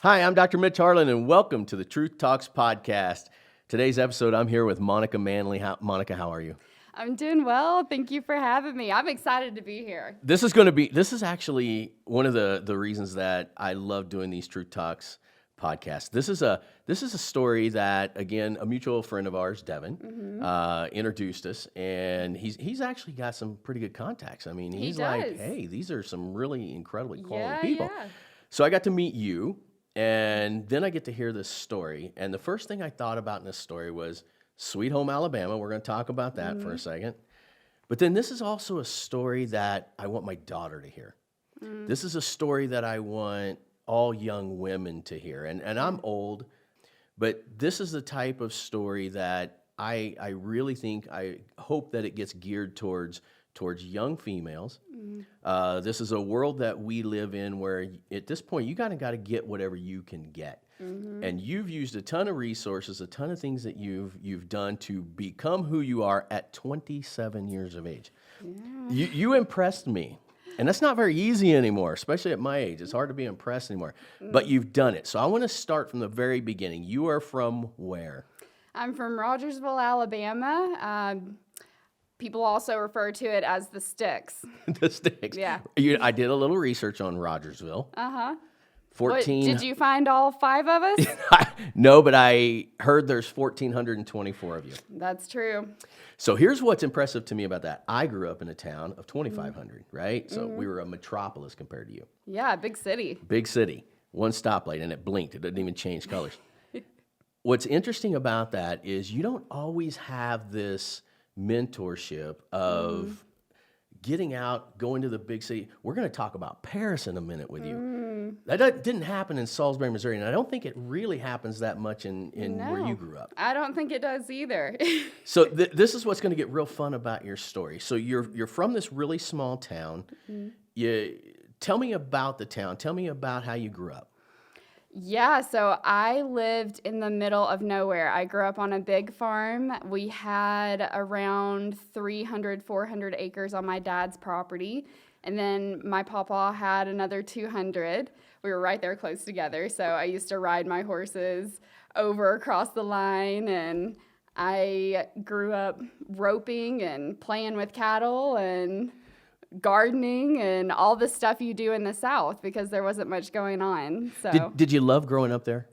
Hi, I'm Dr. Mitch Harlan, and welcome to the Truth Talks podcast. Today's episode, I'm here with Monica Manley. Monica, how are you? I'm doing well. Thank you for having me. I'm excited to be here. This is actually one of the reasons that I love doing these Truth Talks podcasts. This is a story that, again, a mutual friend of ours, Devin, introduced us, and he's actually got some pretty good contacts. I mean, he's like, hey, these are some really incredibly quality people. Yeah. So I got to meet you. And then I get to hear this story. And the first thing I thought about in this story was Sweet Home Alabama. We're going to talk about that for a second. But then this is also a story that I want my daughter to hear. This is a story that I want all young women to hear. And I'm old, but this is the type of story that I really think, I hope that it gets geared towards young females. This is a world that we live in where at this point you got to get whatever you can get. And you've used a ton of resources, a ton of things that you've done to become who you are at 27 years of age. Yeah. You impressed me. And that's not very easy anymore, especially at my age. It's hard to be impressed anymore. But you've done it. So I want to start from the very beginning. You are from where? I'm from Rogersville, Alabama. People also refer to it as the Sticks. The Sticks. Yeah. I did a little research on Rogersville. 14. Did you find all 5 of us? No, but I heard there's 1,424 of you. That's true. So here's what's impressive to me about that. I grew up in a town of 2,500, right? So we were a metropolis compared to you. Yeah, big city. Big city. One stoplight, and it blinked. It didn't even change colors. What's interesting about that is you don't always have this mentorship of getting out, going to the big city. We're going to talk about Paris in a minute with you. That didn't happen in Salisbury, Missouri, and I don't think it really happens that much in where you grew up. I don't think it does either. So this is what's going to get real fun about your story. So you're from this really small town. Tell me about the town. Tell me about how you grew up. Yeah, so I lived in the middle of nowhere. I grew up on a big farm. We had around 300, 400 acres on my dad's property. And then my papa had another 200. We were right there close together. So I used to ride my horses over across the line. And I grew up roping and playing with cattle and gardening and all the stuff you do in the South because there wasn't much going on. So Did you love growing up there?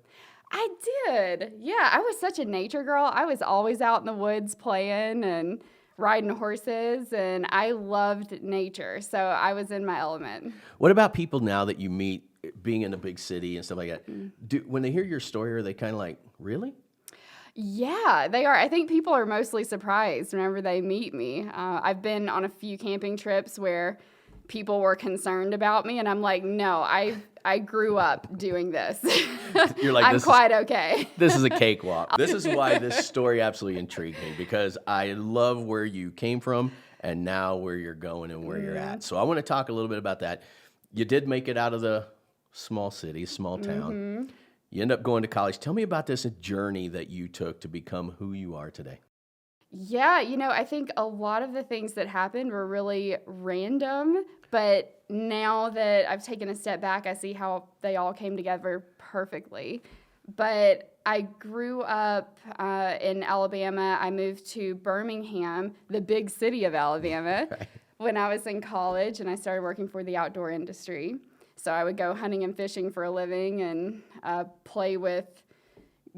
I did. Yeah, I was such a nature girl. I was always out in the woods playing and riding horses, and I loved nature. So I was in my element. What about people now that you meet being in a big city and stuff like that? When they hear your story, are they kind of like, really? Yeah, they are. I think people are mostly surprised whenever they meet me. I've been on a few camping trips where people were concerned about me, and I'm like, no, I grew up doing this. You're like, I'm quite okay. This is a cakewalk. This is why this story absolutely intrigued me, because I love where you came from and now where you're going and where you're at. So I want to talk a little bit about that. You did make it out of the small city, small town. You end up going to college. Tell me about this journey that you took to become who you are today. Yeah, I think a lot of the things that happened were really random, but now that I've taken a step back, I see how they all came together perfectly. But I grew up in Alabama. I moved to Birmingham, the big city of Alabama, when I was in college, and I started working for the outdoor industry. So I would go hunting and fishing for a living and play with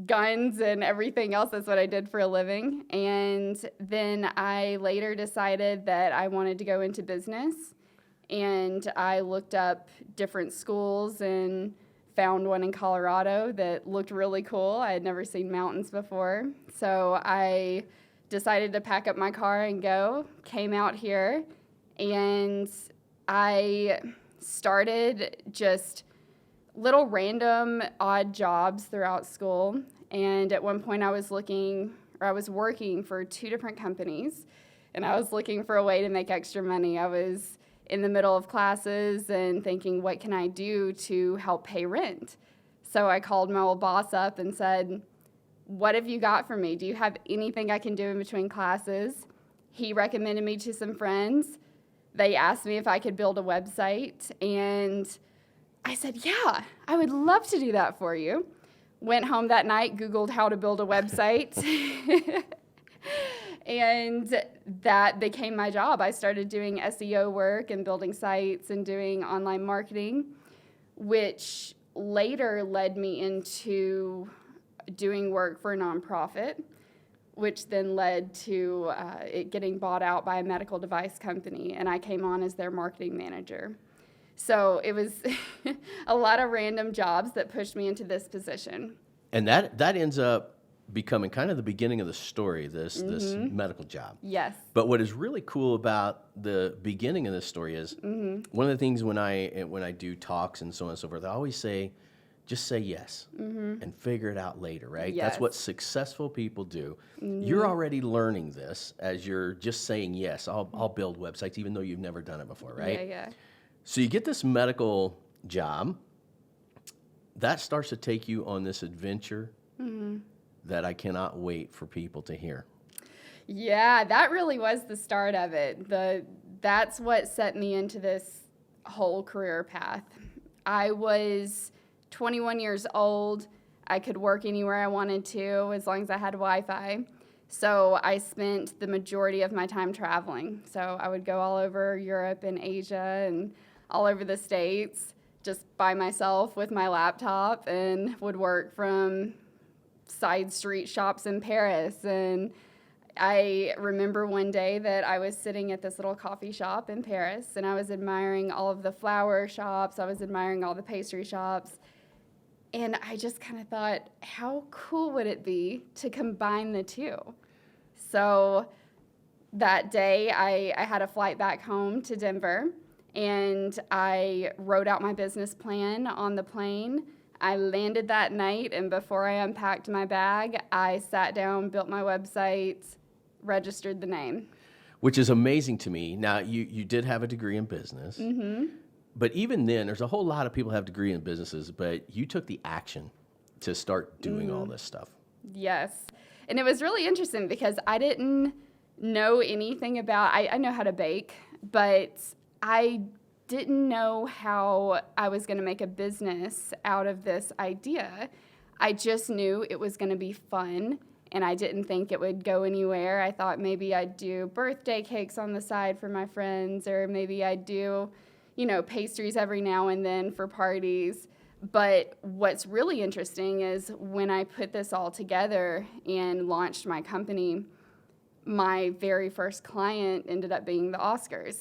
guns and everything else. That's what I did for a living. And then I later decided that I wanted to go into business. And I looked up different schools and found one in Colorado that looked really cool. I had never seen mountains before. So I decided to pack up my car and go, came out here, and I started just little random odd jobs throughout school. And at one point I was working for 2 different companies, and I was looking for a way to make extra money. I was in the middle of classes and thinking, what can I do to help pay rent? So I called my old boss up and said, what have you got for me? Do you have anything I can do in between classes? He recommended me to some friends. They asked me if I could build a website, and I said, yeah, I would love to do that for you. Went home that night, Googled how to build a website. And that became my job. I started doing SEO work and building sites and doing online marketing, which later led me into doing work for a nonprofit, which then led to it getting bought out by a medical device company, and I came on as their marketing manager. So it was a lot of random jobs that pushed me into this position. And that ends up becoming kind of the beginning of the story, this medical job. Yes. But what is really cool about the beginning of this story is one of the things when I do talks and so on and so forth, I always say, just say yes and figure it out later, right? Yes. That's what successful people do. You're already learning this as you're just saying yes. I'll build websites even though you've never done it before, right? Yeah. So you get this medical job. That starts to take you on this adventure that I cannot wait for people to hear. Yeah, that really was the start of it. That's what set me into this whole career path. I was 21 years old. I could work anywhere I wanted to as long as I had Wi-Fi. So I spent the majority of my time traveling. So I would go all over Europe and Asia and all over the States just by myself with my laptop, and would work from side street shops in Paris. And I remember one day that I was sitting at this little coffee shop in Paris, and I was admiring all of the flower shops. I was admiring all the pastry shops. And I just kind of thought, how cool would it be to combine the two? So that day, I had a flight back home to Denver, and I wrote out my business plan on the plane. I landed that night, and before I unpacked my bag, I sat down, built my website, registered the name. Which is amazing to me. Now, you did have a degree in business. But even then, there's a whole lot of people have degree in businesses, but you took the action to start doing all this stuff. Yes. And it was really interesting because I didn't know anything about, I know how to bake, but I didn't know how I was going to make a business out of this idea. I just knew it was going to be fun, and I didn't think it would go anywhere. I thought maybe I'd do birthday cakes on the side for my friends, or maybe I'd do, pastries every now and then for parties. But what's really interesting is when I put this all together and launched my company, my very first client ended up being the Oscars.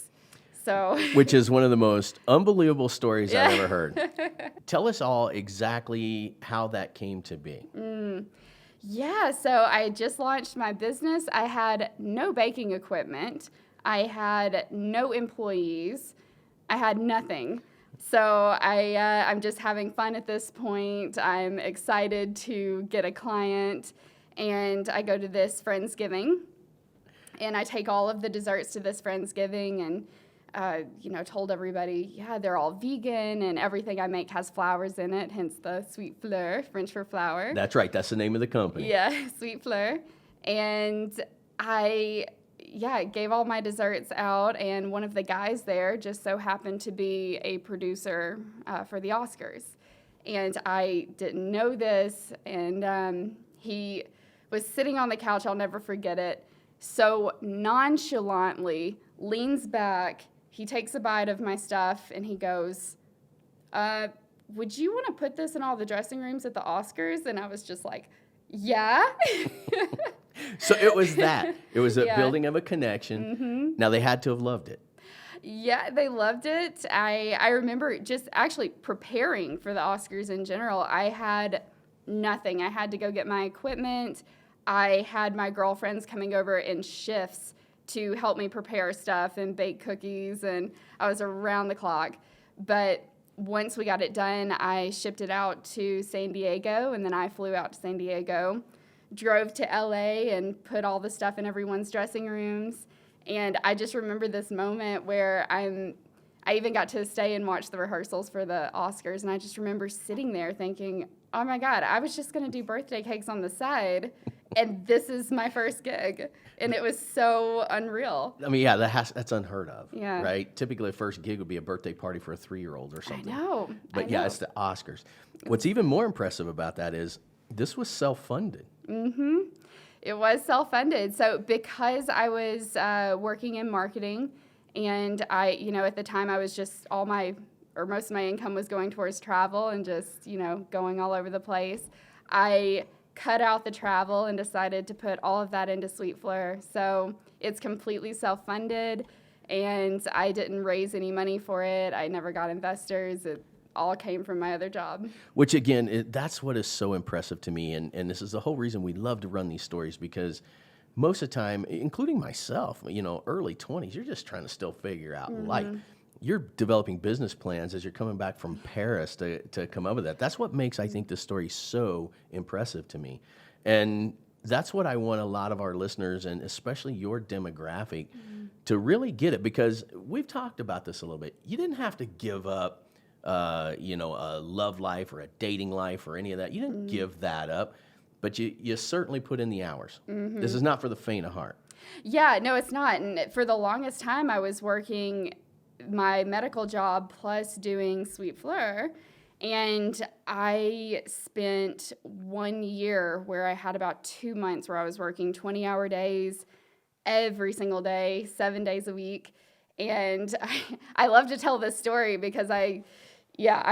So, which is one of the most unbelievable stories I've ever heard. Tell us all exactly how that came to be. Yeah, so I just launched my business. I had no baking equipment. I had no employees. I had nothing. So I'm just having fun at this point. I'm excited to get a client, and I go to this friendsgiving, and I take all of the desserts to this friendsgiving, and told everybody, they're all vegan, and everything I make has flowers in it, hence the sweet Fleur, French for flower. That's right. That's the name of the company. Yeah, sweet Fleur. And I gave all my desserts out, and one of the guys there just so happened to be a producer for the Oscars. And I didn't know this, and he was sitting on the couch, I'll never forget it, so nonchalantly leans back, he takes a bite of my stuff, and he goes, would you want to put this in all the dressing rooms at the Oscars? And I was just like, yeah. So it was that. It was a building of a connection. Now, they had to have loved it. Yeah, they loved it. I remember just actually preparing for the Oscars in general. I had nothing. I had to go get my equipment. I had my girlfriends coming over in shifts to help me prepare stuff and bake cookies, and I was around the clock. But once we got it done, I shipped it out to San Diego, and then I flew out to San Diego, drove to LA, and put all the stuff in everyone's dressing rooms. And I just remember this moment where I even got to stay and watch the rehearsals for the Oscars, and I just remember sitting there thinking, oh my God, I was just going to do birthday cakes on the side, And this is my first gig. And it was so unreal. I mean, yeah, that's unheard of, Yeah. right? Typically, a first gig would be a birthday party for a 3-year-old or I something. know. But yeah, it's the Oscars. What's even more impressive about that is this was self-funded. It was self-funded. So because I was working in marketing, and I, at the time I was just most of my income was going towards travel and just, going all over the place. I cut out the travel and decided to put all of that into Sweet Fleur. So it's completely self-funded, and I didn't raise any money for it. I never got investors. It all came from my other job. Which again, that's what is so impressive to me, and this is the whole reason we love to run these stories, because most of the time, including myself, early 20s, you're just trying to still figure out life. You're developing business plans as you're coming back from Paris to come up with that. That's what makes, I think, this story so impressive to me. And that's what I want a lot of our listeners, and especially your demographic, to really get it, because we've talked about this a little bit. You didn't have to give up a love life or a dating life or any of that. You didn't give that up, but you certainly put in the hours. This is not for the faint of heart. Yeah, no, it's not. And for the longest time, I was working my medical job plus doing Sweet Fleur. And I spent 1 year where I had about 2 months where I was working 20-hour days every single day, 7 days a week. And I love to tell this story because I'm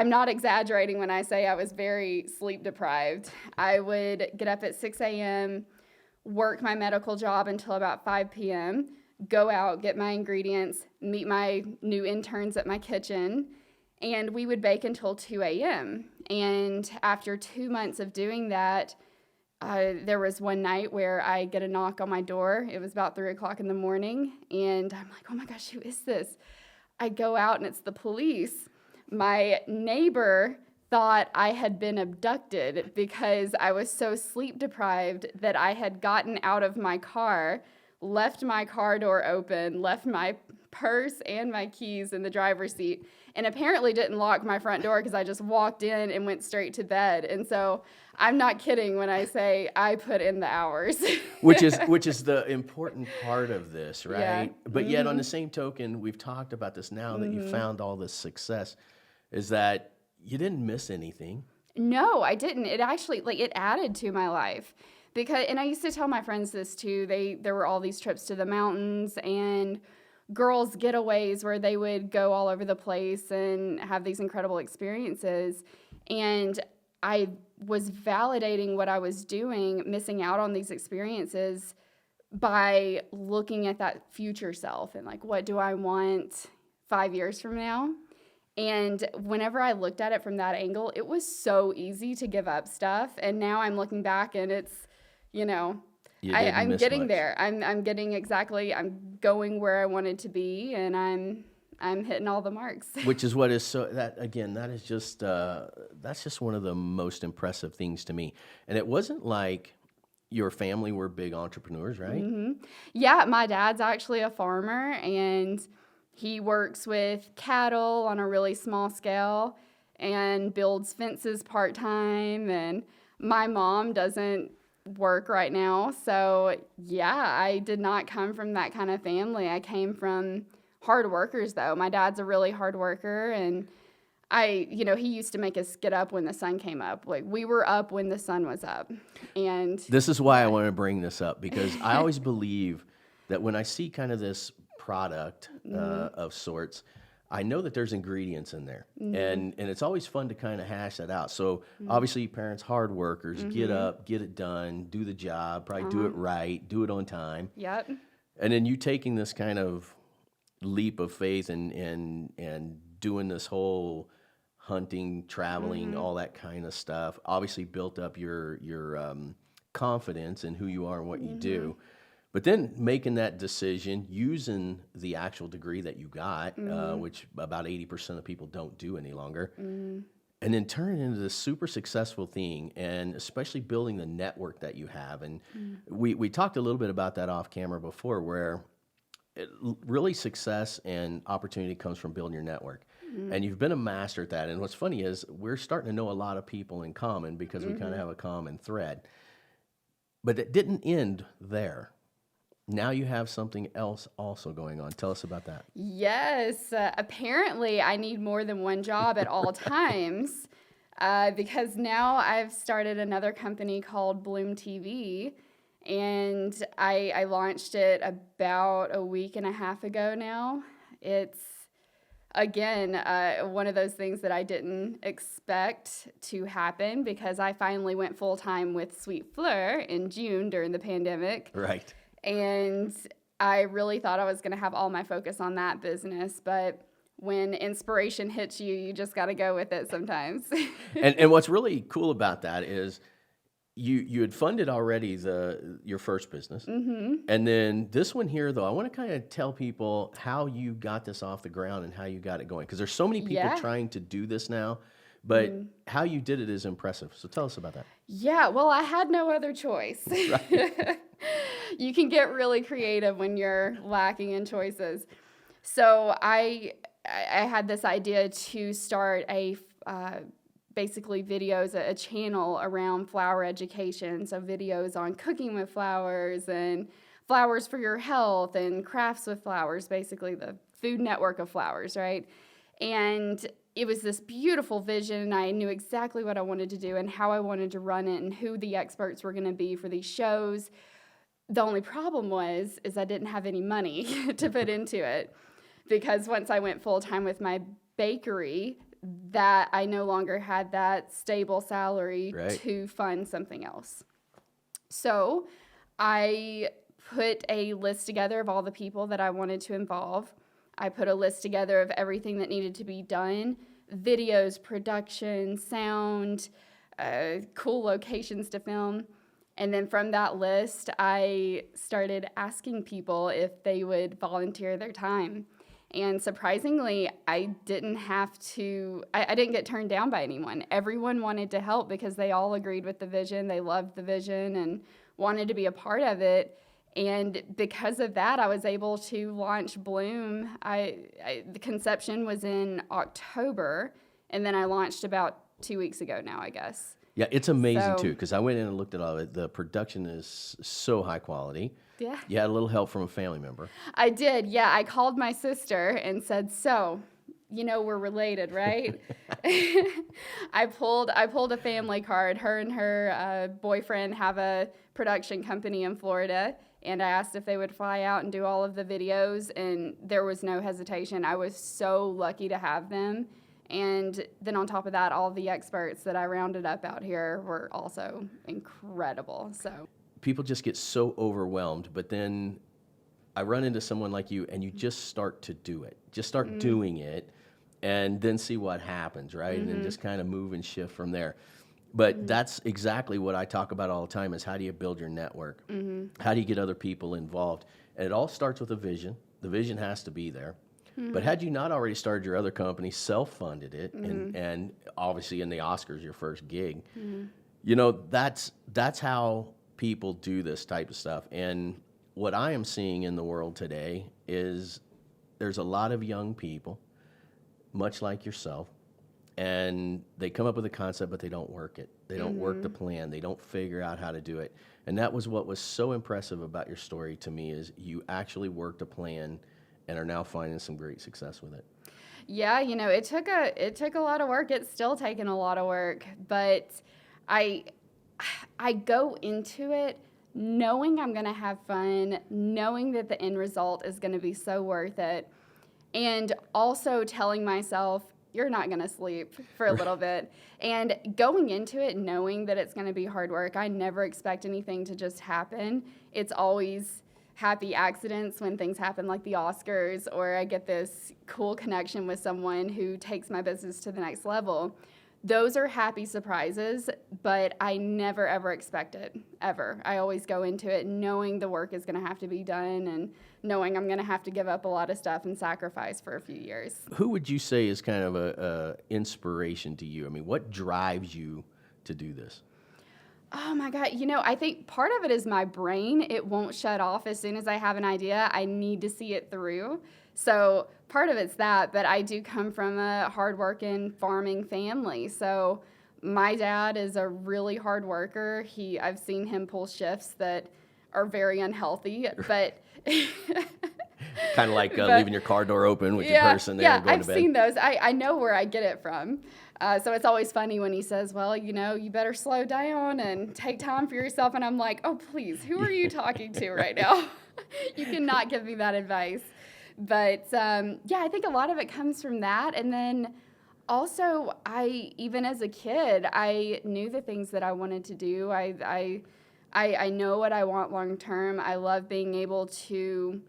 not exaggerating when I say I was very sleep deprived. I would get up at 6 a.m., work my medical job until about 5 p.m., go out, get my ingredients, meet my new interns at my kitchen, and we would bake until 2 a.m. And after 2 months of doing that, there was one night where I get a knock on my door. It was about 3 o'clock in the morning, and I'm like, oh my gosh, who is this? I go out, and it's the police. My neighbor thought I had been abducted because I was so sleep deprived that I had gotten out of my car, left my car door open, left my purse and my keys in the driver's seat, and apparently didn't lock my front door because I just walked in and went straight to bed. And so I'm not kidding when I say I put in the hours. which is the important part of this, right? Yeah. But yet on the same token, we've talked about this now that you found all this success, is that you didn't miss anything. No, I didn't. It actually, it added to my life. And I used to tell my friends this too. There were all these trips to the mountains and girls' getaways where they would go all over the place and have these incredible experiences. And I was validating what I was doing, missing out on these experiences, by looking at that future self and what do I want 5 years from now? And whenever I looked at it from that angle, it was so easy to give up stuff. And now I'm looking back and it's, I'm getting much. there. I'm going where I wanted to be, and I'm hitting all the marks. Which is what is so, that is just, that's just one of the most impressive things to me. And it wasn't like your family were big entrepreneurs, right? Mm-hmm. Yeah, my dad's actually a farmer, and he works with cattle on a really small scale and builds fences part-time. And my mom doesn't work right now. So, yeah, I did not come from that kind of family. I came from hard workers, though. My dad's a really hard worker, and he used to make us get up when the sun came up. We were up when the sun was up. And this is why I want to bring this up, because I always believe that when I see kind of this product of sorts, I know that there's ingredients in there, and it's always fun to kind of hash that out. So obviously, parents, hard workers, get up, get it done, do the job, probably do it right, do it on time. Yep. And then you taking this kind of leap of faith and doing this whole hunting, traveling, all that kind of stuff. Obviously, built up your confidence in who you are and what you do. But then making that decision, using the actual degree that you got, which about 80% of people don't do any longer, and then turning it into this super successful thing, and especially building the network that you have. And we talked a little bit about that off camera before, where really success and opportunity comes from building your network. And you've been a master at that. And what's funny is we're starting to know a lot of people in common because we kind of have a common thread. But it didn't end there. Now you have something else also going on. Tell us about that. Yes, apparently I need more than one job at all times because now I've started another company called Bloom TV, and I launched it about a week and a half ago now. It's, again, one of those things that I didn't expect to happen because I finally went full-time with Sweet Fleur in June during the pandemic. Right. And I really thought I was going to have all my focus on that business, but when inspiration hits you, you just got to go with it sometimes. And what's really cool about that is you had funded already your first business. And then this one here, though, I want to kind of tell people how you got this off the ground and how you got it going. Because there's so many people Yeah. trying to do this now, but how you did it is impressive. So tell us about that. Yeah, well, I had no other choice. Right. You can get really creative when you're lacking in choices. So I had this idea to start basically videos, a channel around flower education. So videos on cooking with flowers and flowers for your health and crafts with flowers, basically the Food Network of flowers, right? And it was this beautiful vision, and I knew exactly what I wanted to do and how I wanted to run it and who the experts were going to be for these shows. The only problem is I didn't have any money to put into it because once I went full-time with my bakery, that I no longer had that stable salary Right. to fund something else. So I put a list together of all the people that I wanted to involve. I put a list together of everything that needed to be done, videos, production, sound, cool locations to film. And then from that list, I started asking people if they would volunteer their time. And surprisingly, I didn't get turned down by anyone. Everyone wanted to help because they all agreed with the vision. They loved the vision and wanted to be a part of it. And because of that, I was able to launch Bloom. The conception was in October, and then I launched about 2 weeks ago now, I guess. Yeah, it's amazing So- too, because I went in and looked at all of it. The production is so high quality. Yeah. You had a little help from a family member. I did, yeah. I called my sister and said, so, we're related, right? I pulled a family card. Her and her boyfriend have a production company in Florida, and I asked if they would fly out and do all of the videos, and there was no hesitation. I was so lucky to have them. And then on top of that, all the experts that I rounded up out here were also incredible. So People just get so overwhelmed, but then I run into someone like you and you just start to do it. Just start doing it and then see what happens, right? And then just kind of move and shift from there. But that's exactly what I talk about all the time is how do you build your network? How do you get other people involved? And it all starts with a vision. The vision has to be there. But had you not already started your other company, self-funded it, and obviously in the Oscars, your first gig, that's how people do this type of stuff. And what I am seeing in the world today is there's a lot of young people, much like yourself, and they come up with a concept, but they don't work it. They don't work the plan. They don't figure out how to do it. And that was what was so impressive about your story to me is you actually worked a plan and are now finding some great success with it. yeah, it took a lot of work. It's still taking a lot of work, but I go into it knowing I'm going to have fun, knowing that the end result is going to be so worth it, and also telling myself, you're not going to sleep for a little bit. And going into it knowing that it's going to be hard work, I never expect anything to just happen. It's always happy accidents when things happen like the Oscars, or I get this cool connection with someone who takes my business to the next level. Those are happy surprises, but I never, ever expect it, ever. I always go into it knowing the work is going to have to be done and knowing I'm going to have to give up a lot of stuff and sacrifice for a few years. Who would you say is kind of a inspiration to you? I mean, what drives you to do this? Oh my God. I think part of it is my brain. It won't shut off as soon as I have an idea. I need to see it through. So part of it's that, but I do come from a hardworking farming family. So My dad is a really hard worker. I've seen him pull shifts that are very unhealthy, but Kind of like but leaving your car door open with your purse in there and going I've to bed. seen those. I know where I get it from. So it's always funny when he says, well, you better slow down and take time for yourself. And I'm like, oh, please, who are you talking to right now? You cannot give me that advice. But I think a lot of it comes from that. And then also, even as a kid, I knew the things that I wanted to do. I know what I want long term. I love being able to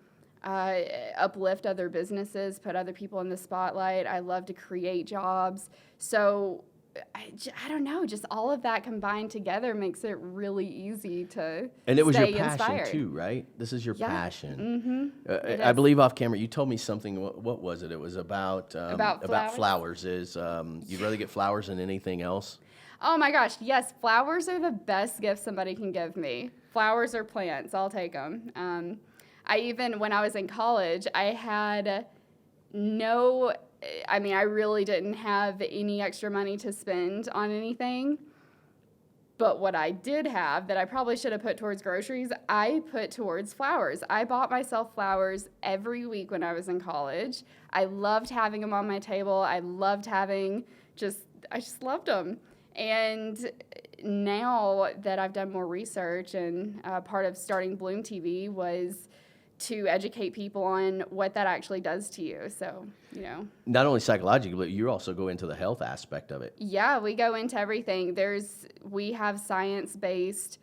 uplift other businesses, put other people in the spotlight. I love to create jobs. So I don't know, just all of that combined together makes it really easy to And it was your stay passion inspired. too, right? This is your passion. Mm-hmm. I believe off camera, you told me something. What was it? It was about About flowers. You'd rather get flowers than anything else? Oh my gosh, yes, flowers are the best gift somebody can give me. Flowers or plants, I'll take them. When I was in college, I really didn't have any extra money to spend on anything. But what I did have that I probably should have put towards groceries, I put towards flowers. I bought myself flowers every week when I was in college. I loved having them on my table. I just loved them. And now that I've done more research, and part of starting Bloom TV was to educate people on what that actually does to you. So, Not only psychologically, but you also go into the health aspect of it. Yeah, we go into everything. We have science-based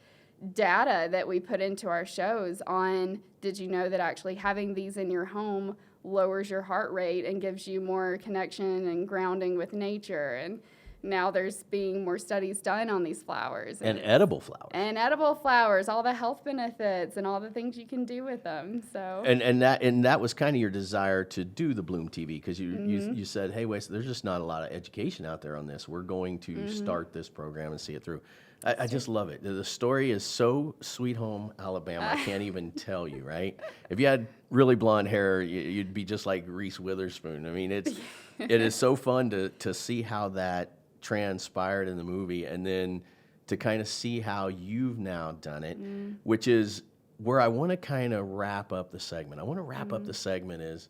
data that we put into our shows on, did you know that actually having these in your home lowers your heart rate and gives you more connection and grounding with nature? And now there's being more studies done on these flowers. And edible flowers. And edible flowers, all the health benefits and all the things you can do with them. So And that was kind of your desire to do the Bloom TV, because you said, hey, wait, there's just not a lot of education out there on this. We're going to start this program and see it through. I just love it. The story is so Sweet Home Alabama. I can't even tell you, right? If you had really blonde hair, you'd be just like Reese Witherspoon. I mean, it is so fun to see how that transpired in the movie, and then to kind of see how you've now done it, which is where I want to kind of wrap up the segment. I want to wrap up the segment is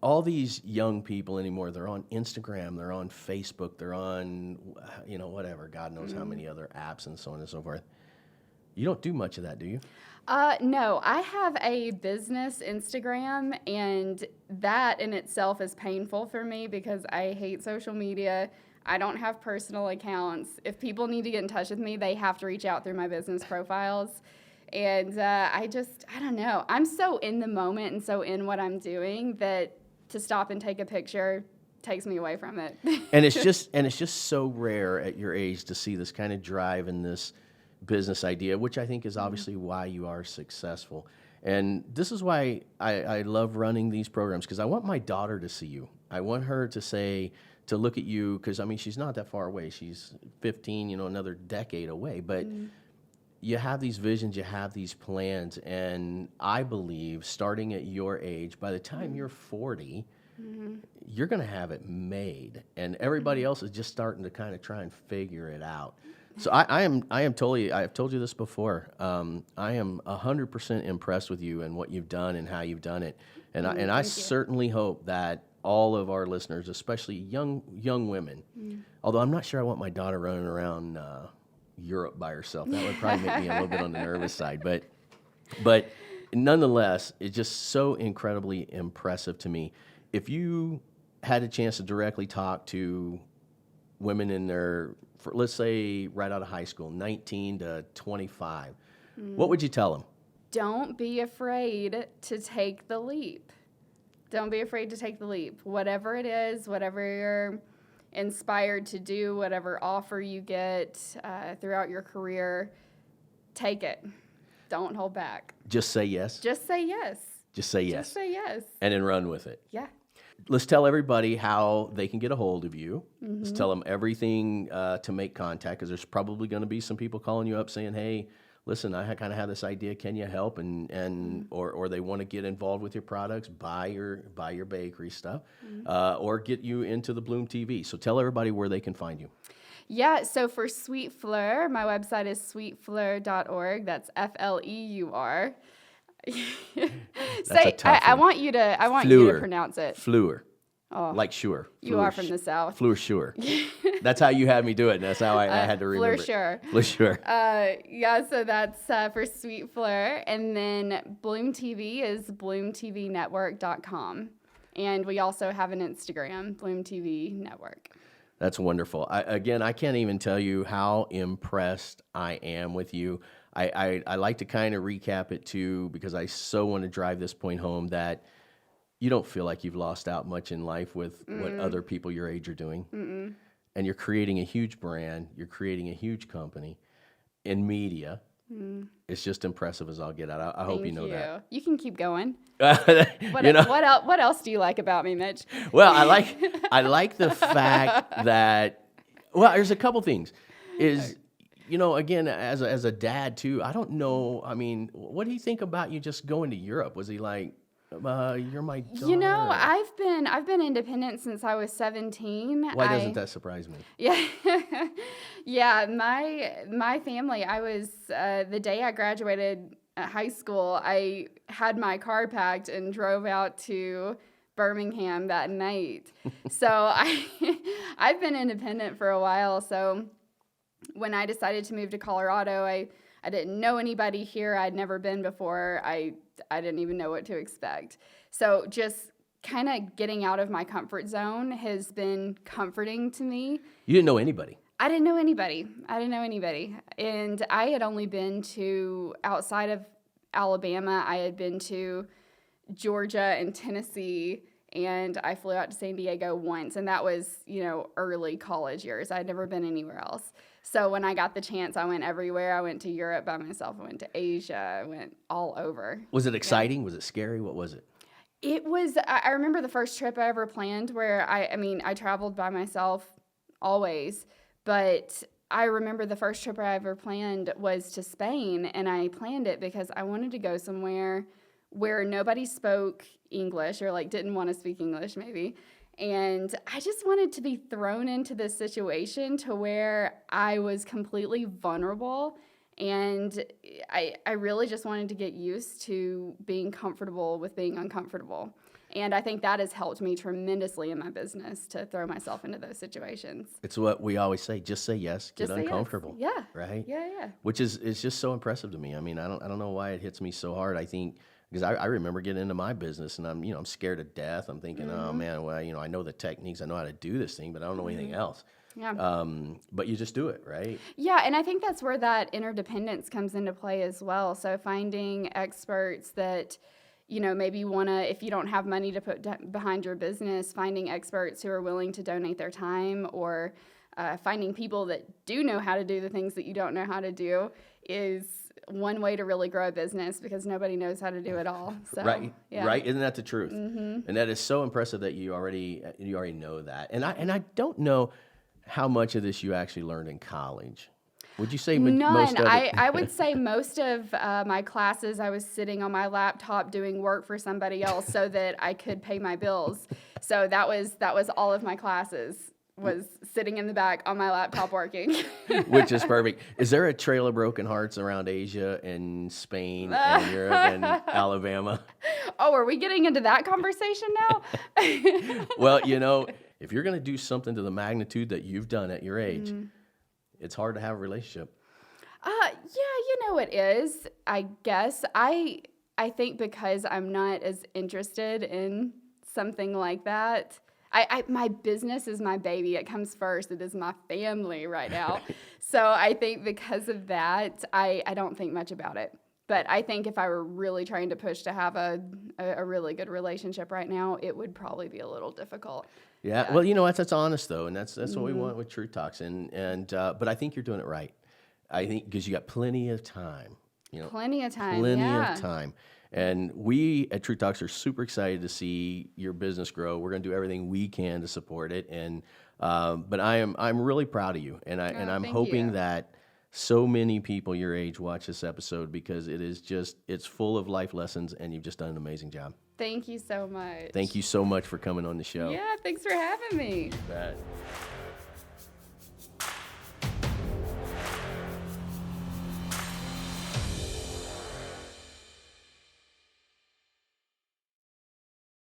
all these young people anymore, they're on Instagram, they're on Facebook, they're on, whatever, God knows how many other apps and so on and so forth. You don't do much of that, do you? No, I have a business Instagram, and that in itself is painful for me because I hate social media. I don't have personal accounts. If people need to get in touch with me, they have to reach out through my business profiles. And I don't know. I'm so in the moment and so in what I'm doing that to stop and take a picture takes me away from it. And it's just so rare at your age to see this kind of drive and this business idea, which I think is obviously why you are successful. And this is why I love running these programs, because I want my daughter to see you. I want her to look at you, because, she's not that far away. She's 15, another decade away. But you have these visions, you have these plans, and I believe starting at your age, by the time you're 40, you're going to have it made. And everybody else is just starting to kind of try and figure it out. So I am totally, I've told you this before, I am 100% impressed with you and what you've done and how you've done it. And I certainly hope that all of our listeners, especially young women, although I'm not sure I want my daughter running around Europe by herself. That would probably make me a little bit on the nervous side. But nonetheless, it's just so incredibly impressive to me. If you had a chance to directly talk to women in let's say right out of high school, 19 to 25, what would you tell them? Don't be afraid to take the leap. Don't be afraid to take the leap. Whatever it is, whatever you're inspired to do, whatever offer you get throughout your career, take it. Don't hold back. Just say yes? Just say yes. Just say yes. Just say yes. And then run with it. Yeah. Let's tell everybody how they can get a hold of you. Let's tell them everything to make contact, because there's probably going to be some people calling you up saying, hey, listen, I kind of have this idea. Can you help? Or they want to get involved with your products, buy your bakery stuff, or get you into the Bloom TV. So tell everybody where they can find you. Yeah, so for Sweet Fleur, my website is sweetfleur.org. That's Fleur. That's a tough I one. want you to pronounce it. Fleur. Oh, Like sure. you are from the South. Fleur sure. That's how you had me do it, and that's how I had to remember. Fleur sure. Fleur sure. Yeah, so that's for Sweet Fleur. And then Bloom TV is bloomtvnetwork.com. And we also have an Instagram, Bloom TV Network. That's wonderful. I can't even tell you how impressed I am with you. I like to kind of recap it too, because I so want to drive this point home that you don't feel like you've lost out much in life with what other people your age are doing. And you're creating a huge brand. You're creating a huge company in media. It's just impressive as I'll get out. I hope you know that. You can keep going. What else do you like about me, Mitch? Well, I like the fact that, well, there's a couple things. Again, as a dad too, I don't know. I mean, what do you think about you just going to Europe? Was he like, you're my daughter? I've been independent since I was 17. Why doesn't that surprise me? Yeah. Yeah, my family, I was the day I graduated high school, I had my car packed and drove out to Birmingham that night. So I've been independent for a while. So when I decided to move to Colorado, I didn't know anybody here. I'd never been before. I didn't even know what to expect. So just kind of getting out of my comfort zone has been comforting to me. You didn't know anybody? I didn't know anybody. And I had only been to, outside of Alabama, I had been to Georgia and Tennessee, and I flew out to San Diego once, and that was, early college years. I'd never been anywhere else. So when I got the chance, I went everywhere. I went to Europe by myself. I went to Asia. I went all over. Was it exciting? Was it scary? What was it? It was, I remember the first trip I ever planned where I traveled by myself always, but I remember the first trip I ever planned was to Spain, and I planned it because I wanted to go somewhere where nobody spoke English or didn't want to speak English maybe. And I just wanted to be thrown into this situation to where I was completely vulnerable, and I really just wanted to get used to being comfortable with being uncomfortable. And I think that has helped me tremendously in my business to throw myself into those situations. It's what we always say: just say yes, get uncomfortable. Yes. Yeah. Right. Yeah. Which is just so impressive to me. I mean, I don't know why it hits me so hard. I think because I remember getting into my business and I'm scared to death. I'm thinking, oh man, well, I know the techniques, I know how to do this thing, but I don't know anything else. Yeah. But you just do it, right? Yeah, and I think that's where that interdependence comes into play as well. So finding experts that maybe if you don't have money to put behind your business, finding experts who are willing to donate their time, or finding people that do know how to do the things that you don't know how to do is one way to really grow a business, because nobody knows how to do it all. So, right. Yeah. Right. Isn't that the truth? Mm-hmm. And that is so impressive that you already know that. And I don't know how much of this you actually learned in college. Would you say None. most of it? I would say most of my classes, I was sitting on my laptop doing work for somebody else so that I could pay my bills. So that was all of my classes, was sitting in the back on my laptop working. Which is perfect. Is there a trail of broken hearts around Asia and Spain and Europe and Alabama? Oh, are we getting into that conversation now? Well, if you're going to do something to the magnitude that you've done at your age, it's hard to have a relationship. Yeah, it is, I guess. I think because I'm not as interested in something like that. My business is my baby. It comes first. It is my family right now. So I think because of that, I don't think much about it. But I think if I were really trying to push to have a really good relationship right now, it would probably be a little difficult. Yeah. Well, that's honest though, and that's what we want with Truth Talks. But I think you're doing it right. I think because you got plenty of time. Plenty of time. Plenty of time. And we at Truth Talks are super excited to see your business grow. We're going to do everything we can to support it. And but I'm really proud of you, and I'm hoping that so many people your age watch this episode, because it's full of life lessons, and you've just done an amazing job. Thank you so much. Thank you so much for coming on the show. Yeah, thanks for having me. You bet.